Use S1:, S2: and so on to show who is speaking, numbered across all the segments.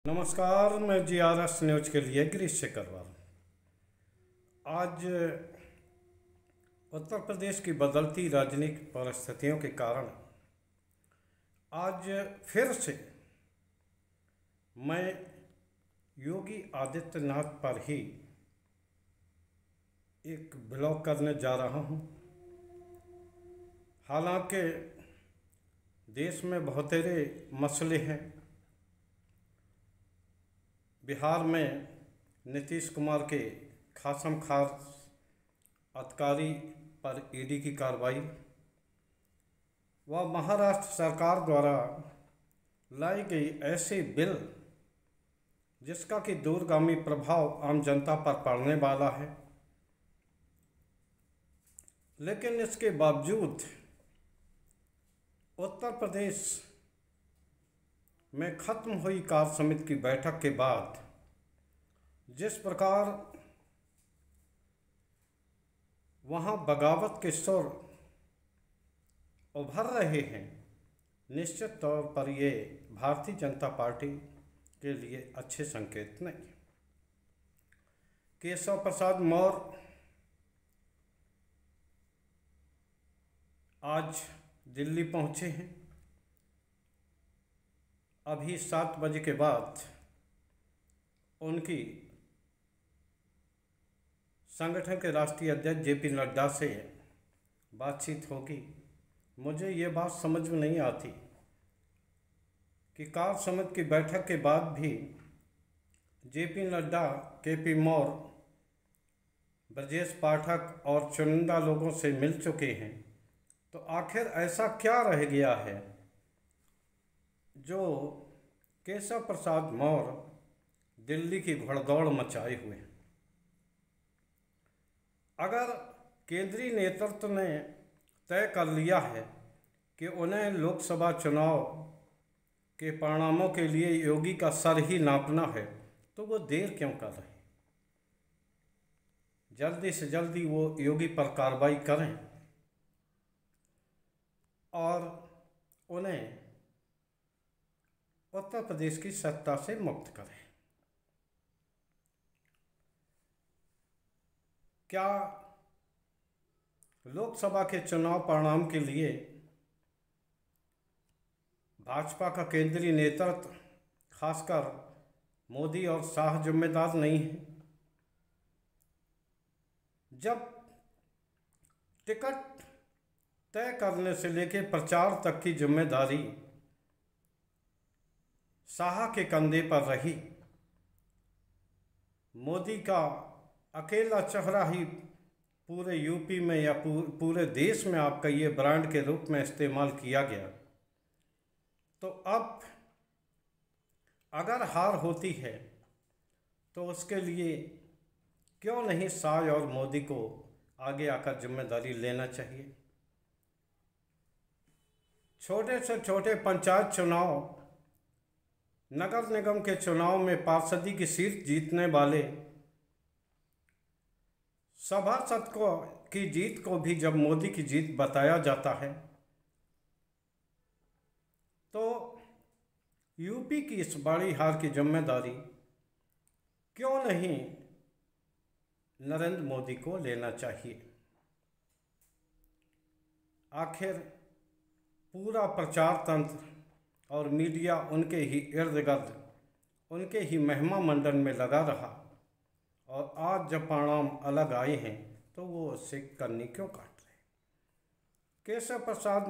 S1: नमस्कार, मैं GRS news के लिए गिरीश शेखरवाल। आज उत्तर प्रदेश की बदलती राजनीतिक परिस्थितियों के कारण आज फिर से मैं योगी आदित्यनाथ पर ही एक ब्लॉग करने जा रहा हूं। हालांकि देश में बहुतेरे मसले हैं। बिहार में नीतीश कुमार के खासम खास अधिकारी पर ईडी की कार्रवाई व महाराष्ट्र सरकार द्वारा लाई गई ऐसे बिल जिसका कि दूरगामी प्रभाव आम जनता पर पड़ने वाला है, लेकिन इसके बावजूद उत्तर प्रदेश में खत्म हुई कार्य समिति की बैठक के बाद जिस प्रकार वहां बगावत के सुर उभर रहे हैं, निश्चित तौर पर ये भारतीय जनता पार्टी के लिए अच्छे संकेत नहीं। केशव प्रसाद मौर्य आज दिल्ली पहुंचे हैं। अभी 7 बजे के बाद उनकी संगठन के राष्ट्रीय अध्यक्ष JP नड्डा से बातचीत होगी। मुझे ये बात समझ में नहीं आती कि कार्य समिति की बैठक के बाद भी JP नड्डा, KP मौर्य, ब्रजेश पाठक और चुनिंदा लोगों से मिल चुके हैं, तो आखिर ऐसा क्या रह गया है जो केशव प्रसाद मौर्य दिल्ली की घुड़दौड़ मचाए हुए हैं। अगर केंद्रीय नेतृत्व ने तय कर लिया है कि उन्हें लोकसभा चुनाव के परिणामों के लिए योगी का सर ही नापना है, तो वो देर क्यों कर रहे हैं? जल्दी से जल्दी वो योगी पर कार्रवाई करें और उन्हें उत्तर प्रदेश की सत्ता से मुक्त करें। क्या लोकसभा के चुनाव परिणाम के लिए भाजपा का केंद्रीय नेतृत्व, खासकर मोदी और शाह, जिम्मेदार नहीं है? जब टिकट तय करने से लेकर प्रचार तक की जिम्मेदारी शाह के कंधे पर रही, मोदी का अकेला चेहरा ही पूरे यूपी में या पूरे देश में आपका ये ब्रांड के रूप में इस्तेमाल किया गया, तो अब अगर हार होती है तो उसके लिए क्यों नहीं शाह और मोदी को आगे आकर जिम्मेदारी लेना चाहिए? छोटे से छोटे पंचायत चुनाव, नगर निगम के चुनाव में पार्षदी की सीट जीतने वाले सभासद की जीत को भी जब मोदी की जीत बताया जाता है, तो यूपी की इस बड़ी हार की जिम्मेदारी क्यों नहीं नरेंद्र मोदी को लेना चाहिए? आखिर पूरा प्रचार तंत्र और मीडिया उनके ही इर्द गिर्द, उनके ही महिमा मंडन में लगा रहा, और आज जब परिणाम अलग आए हैं तो वो उससे कन्नी क्यों काट रहे? केशव प्रसाद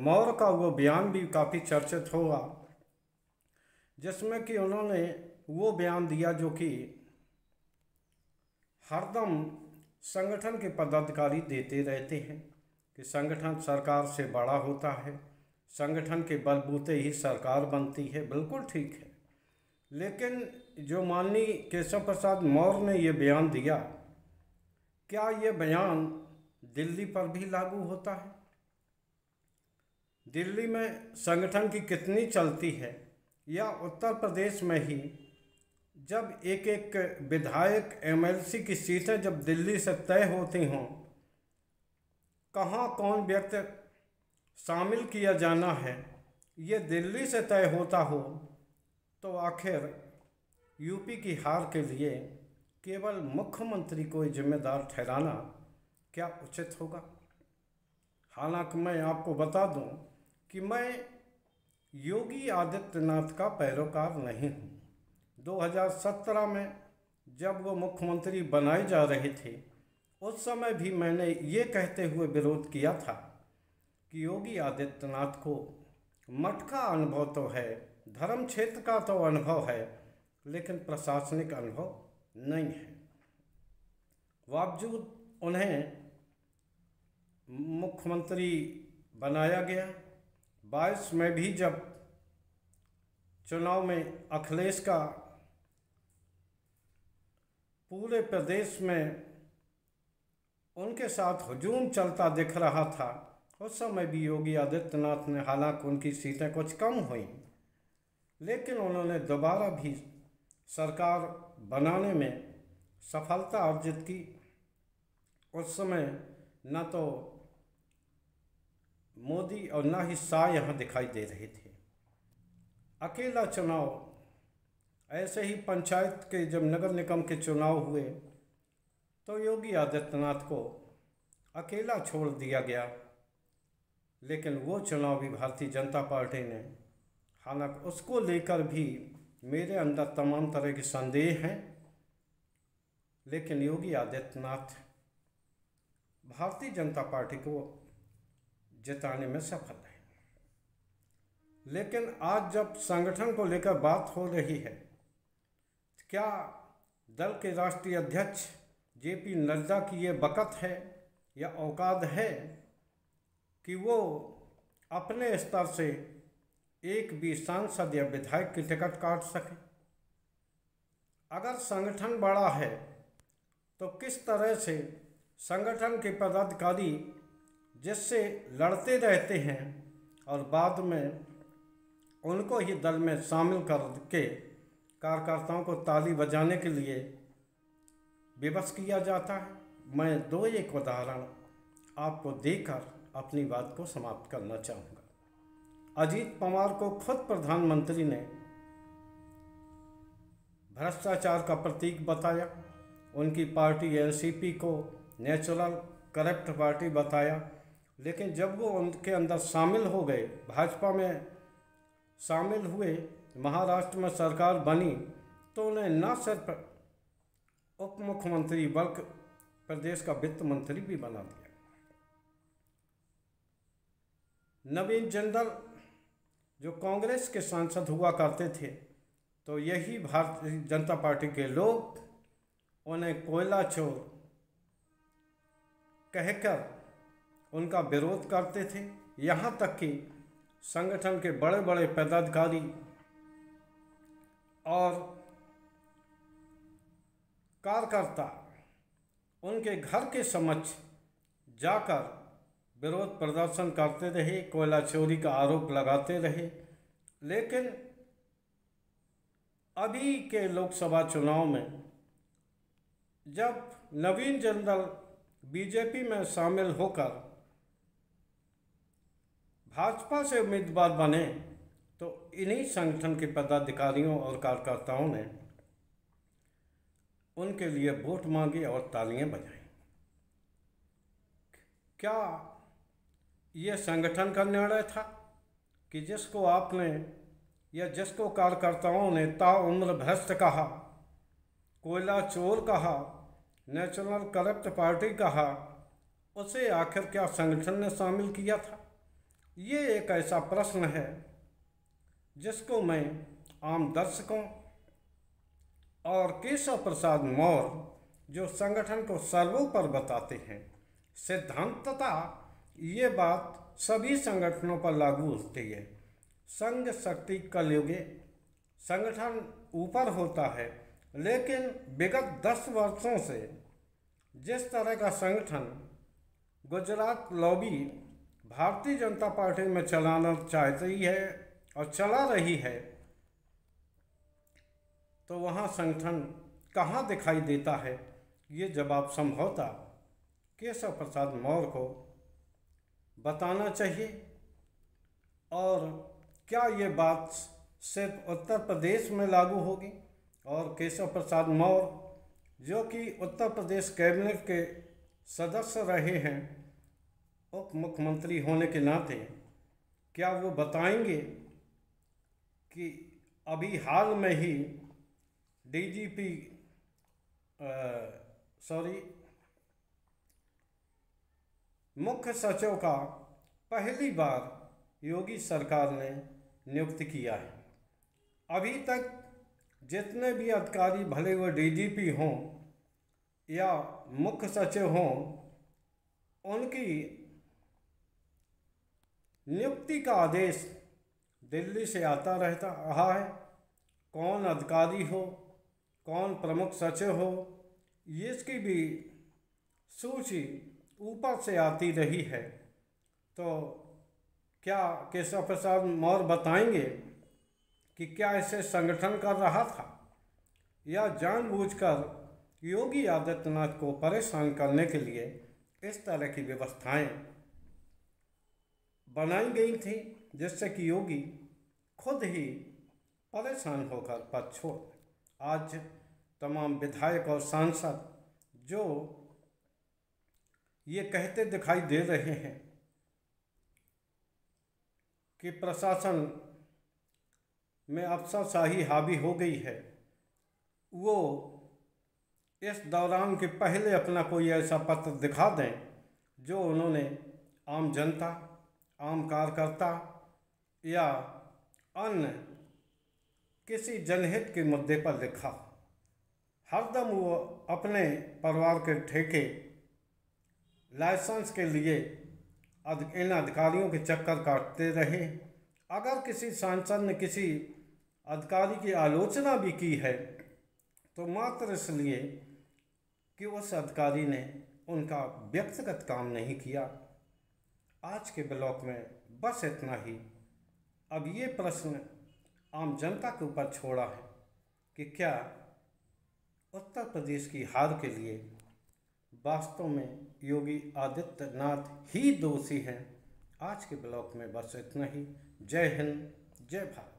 S1: मौर्य का वो बयान भी काफ़ी चर्चित हुआ, जिसमें कि उन्होंने वो बयान दिया जो कि हरदम संगठन के पदाधिकारी देते रहते हैं कि संगठन सरकार से बड़ा होता है, संगठन के बलबूते ही सरकार बनती है। बिल्कुल ठीक है, लेकिन जो माननीय केशव प्रसाद मौर्य ने ये बयान दिया, क्या ये बयान दिल्ली पर भी लागू होता है? दिल्ली में संगठन की कितनी चलती है, या उत्तर प्रदेश में ही जब एक एक विधायक, MLC की सीटें जब दिल्ली से तय होती हों, कहाँ कौन व्यक्ति शामिल किया जाना है ये दिल्ली से तय होता हो, तो आखिर यूपी की हार के लिए केवल मुख्यमंत्री को ही जिम्मेदार ठहराना क्या उचित होगा? हालांकि मैं आपको बता दूं कि मैं योगी आदित्यनाथ का पैरोकार नहीं हूं। 2017 में जब वो मुख्यमंत्री बनाए जा रहे थे, उस समय भी मैंने ये कहते हुए विरोध किया था कि योगी आदित्यनाथ को मठ का अनुभव तो है, धर्म क्षेत्र का तो अनुभव है, लेकिन प्रशासनिक अनुभव नहीं है। बावजूद उन्हें मुख्यमंत्री बनाया गया। 22 में भी जब चुनाव में अखिलेश का पूरे प्रदेश में उनके साथ हुजूम चलता दिख रहा था, उस समय भी योगी आदित्यनाथ ने, हालांकि उनकी सीटें कुछ कम हुई, लेकिन उन्होंने दोबारा भी सरकार बनाने में सफलता अर्जित की। उस समय न तो मोदी और न ही शाह यहाँ दिखाई दे रहे थे। अकेला चुनाव, ऐसे ही पंचायत के जब नगर निगम के चुनाव हुए तो योगी आदित्यनाथ को अकेला छोड़ दिया गया, लेकिन वो चुनाव भी भारतीय जनता पार्टी ने, हालांकि उसको लेकर भी मेरे अंदर तमाम तरह के संदेह हैं, लेकिन योगी आदित्यनाथ भारतीय जनता पार्टी को जिताने में सफल है। लेकिन आज जब संगठन को लेकर बात हो रही है, क्या दल के राष्ट्रीय अध्यक्ष जेपी नड्डा की ये बकत है या औकात है कि वो अपने स्तर से एक भी सांसद या विधायक की टिकट काट सके? अगर संगठन बड़ा है तो किस तरह से संगठन के पदाधिकारी जिससे लड़ते रहते हैं और बाद में उनको ही दल में शामिल करके कार्यकर्ताओं को ताली बजाने के लिए विवश किया जाता है। मैं दो एक उदाहरण आपको देकर अपनी बात को समाप्त करना चाहूँगा। अजीत पवार को खुद प्रधानमंत्री ने भ्रष्टाचार का प्रतीक बताया, उनकी पार्टी एनसीपी को नेचुरल करप्ट पार्टी बताया, लेकिन जब वो उनके अंदर शामिल हो गए, भाजपा में शामिल हुए, महाराष्ट्र में सरकार बनी, तो उन्हें न सिर्फ उप मुख्यमंत्री बल्कि प्रदेश का वित्त मंत्री भी बना दिया। नवीन जिंदल जो कांग्रेस के सांसद हुआ करते थे, तो यही भारतीय जनता पार्टी के लोग उन्हें कोयला चोर कहकर उनका विरोध करते थे। यहाँ तक कि संगठन के बड़े बड़े पदाधिकारी और कार्यकर्ता उनके घर के समक्ष जाकर विरोध प्रदर्शन करते रहे, कोयला चोरी का आरोप लगाते रहे। लेकिन अभी के लोकसभा चुनाव में जब नवीन जिंदल बीजेपी में शामिल होकर भाजपा से उम्मीदवार बने, तो इन्हीं संगठन के पदाधिकारियों और कार्यकर्ताओं ने उनके लिए वोट मांगे और तालियां बजाई। क्या ये संगठन का निर्णय था कि जिसको आपने या जिसको कार्यकर्ताओं ने ताउम्र भ्रष्ट कहा, कोयला चोर कहा, नेशनल करप्ट पार्टी कहा, उसे आखिर क्या संगठन ने शामिल किया था? ये एक ऐसा प्रश्न है जिसको मैं आम दर्शकों और केशव प्रसाद मौर्य जो संगठन को सर्वोपरि बताते हैं, सिद्धांततः ये बात सभी संगठनों पर लागू होती है। संघ शक्ति कलयुगे संगठन ऊपर होता है, लेकिन विगत 10 वर्षों से जिस तरह का संगठन गुजरात लॉबी भारतीय जनता पार्टी में चलाना चाहती है और चला रही है, तो वहाँ संगठन कहाँ दिखाई देता है? ये जवाब संभवतः केशव प्रसाद मौर्य को बताना चाहिए। और क्या ये बात सिर्फ उत्तर प्रदेश में लागू होगी और केशव प्रसाद मौर्य जो कि उत्तर प्रदेश कैबिनेट के सदस्य रहे हैं उप मुख्यमंत्री होने के नाते, क्या वो बताएंगे कि अभी हाल में ही डीजीपी मुख्य सचिव का पहली बार योगी सरकार ने नियुक्त किया है। अभी तक जितने भी अधिकारी, भले वो डीजीपी हों या मुख्य सचिव हों, उनकी नियुक्ति का आदेश दिल्ली से आता रहता रहा है। कौन अधिकारी हो, कौन प्रमुख सचिव हो, इसकी भी सूची ऊपर से आती रही है। तो क्या केशव प्रसाद मौर्य बताएंगे कि क्या इसे संगठन कर रहा था या जानबूझकर योगी आदित्यनाथ को परेशान करने के लिए इस तरह की व्यवस्थाएं बनाई गई थी, जिससे कि योगी खुद ही परेशान होकर पद छोड़। आज तमाम विधायक और सांसद जो ये कहते दिखाई दे रहे हैं कि प्रशासन में अफसरशाही हावी हो गई है, वो इस दौरान के पहले अपना कोई ऐसा पत्र दिखा दें जो उन्होंने आम जनता, आम कार्यकर्ता या अन्य किसी जनहित के मुद्दे पर लिखा। हरदम वो अपने परिवार के ठेके, लाइसेंस के लिए इन अधिकारियों के चक्कर काटते रहे। अगर किसी सांसद ने किसी अधिकारी की आलोचना भी की है तो मात्र इसलिए कि उस अधिकारी ने उनका व्यक्तिगत काम नहीं किया। आज के ब्लॉग में बस इतना ही। अब ये प्रश्न आम जनता के ऊपर छोड़ा है कि क्या उत्तर प्रदेश की हार के लिए वास्तव में योगी आदित्यनाथ ही दोषी हैं। आज के ब्लॉग में बस इतना ही। जय हिंद, जय भारत।